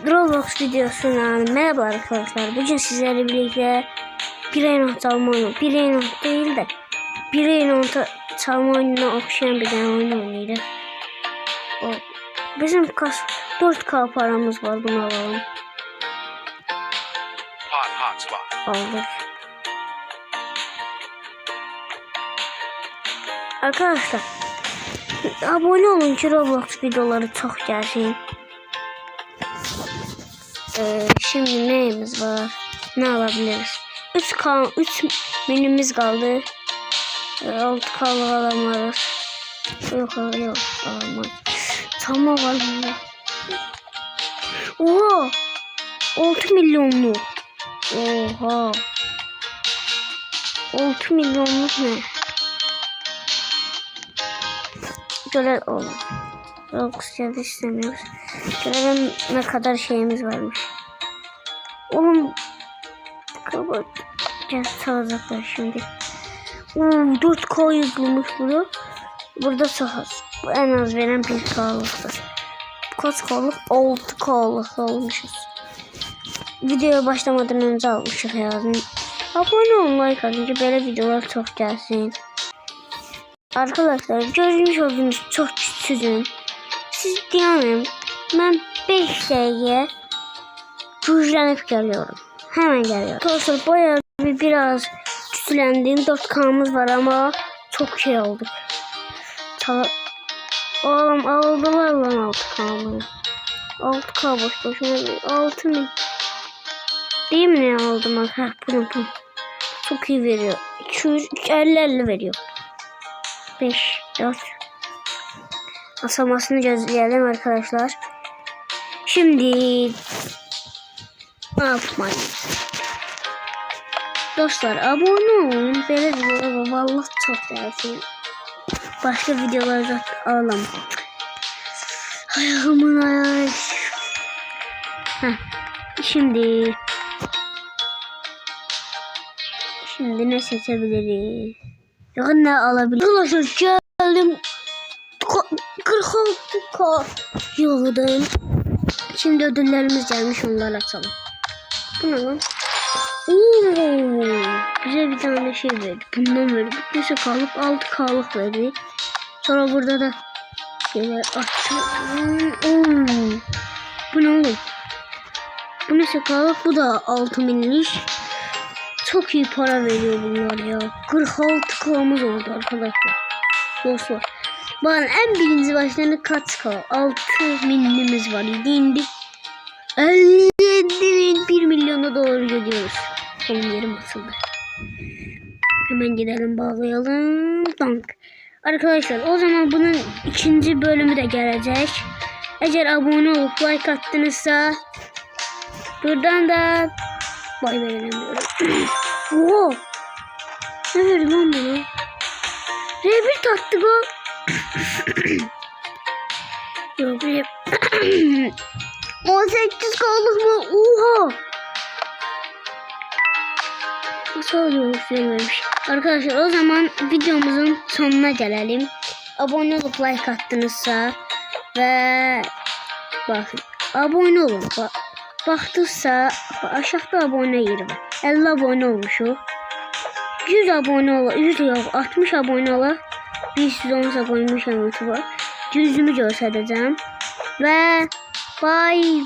Roblox videosundan merhaba arkadaşlar. Bugün sizlerle birlikte Brainrot çalma oyunu. Brainrot değil de Brainrot çalma oyununa okşayan bir tane oyun oynayacağız. Bizim 4K paramız var, bunu alalım. Aldık. Arkadaşlar abone olun ki Roblox videoları çok gelsin. Şimdi neyimiz var? Ne alabiliriz? 3 menümüz kaldı. 6K'lı alamayız. Yok alamayız. Tamam var bunda. Oha! 6 milyonluk. Oha! 6 milyonluk ne? Görev oğlum. Roblox yazı istemiyoruz. Görelim ne kadar şeyimiz varmış. Oğlum kapat. Gel sağlıklar şimdi. 4K yazılmış burada. Burada sahas. Bu en az veren 1K'lıktır. Kaç K'lık? 6K'lık almışız. Videoya başlamadan önce almışız yani. Abone olun, like atın ki böyle videolar çok gelsin. Arkadaşlar görmüş olduğunuz çok küçüğüm. Siz diyelim ben 5 DG güçlenip geliyorum. Hemen geliyorum. Arkadaşlar bayağı biraz küçülendiğim 4K'mız var ama çok şey olduk. Oğlum aldılar lan 6K'mı. 6K boş boşuna 6 mı? Değil mi ne aldım? Ha bunu. Çok iyi veriyor. 250 veriyor. 5 4 asamasını gözleyelim arkadaşlar. Şimdi ne yapmalıyız? Dostlar abone olun. Böyle videolar vallahi çok gelsin. Başka videolarda alalım. Ayağımın ayağı. Şimdi ne seçebiliriz? Ya ne alabiliriz? Arkadaşlar geldim. 46K yoldayım. Şimdi ödüllerimiz gelmiş, onları açalım. Bu ne lan? Güzel bir tane şey verdi. Bundan verdi. Neyse kalıp 6K'lık verdi. Sonra burada da şeyler açalım. Bu ne oğlum? Bu neyse kalıp, bu da 6000'lik. Çok iyi para veriyor bunlar ya. 46K'mız oldu arkadaşlar. Dostlar. Bana en birinci başlarında kaç K? 6.000'imiz var. İndi. 1 milyona doğru gidiyoruz. Kolum yerim asıldı. Hemen gidelim bağlayalım. Dank. Arkadaşlar o zaman bunun ikinci bölümü de gelecek. Eğer abone olup like attınızsa buradan da bay veremiyorum. Oha! Ne verdi lan bunu? R1 tattı bu. Yok 18K'lık mı? Oha! Nasıl oluyor söylememiş. Arkadaşlar o zaman videomuzun sonuna gelelim. Abone olup like attınızsa ve bakın abone olun. Baktıysa aşağıda abone yeri var. 50 abone olmuş o. 100 abone ola, 100 yok 60 abone ola. 510 abone şansı var. Yüzümü göstereceğim ve bye.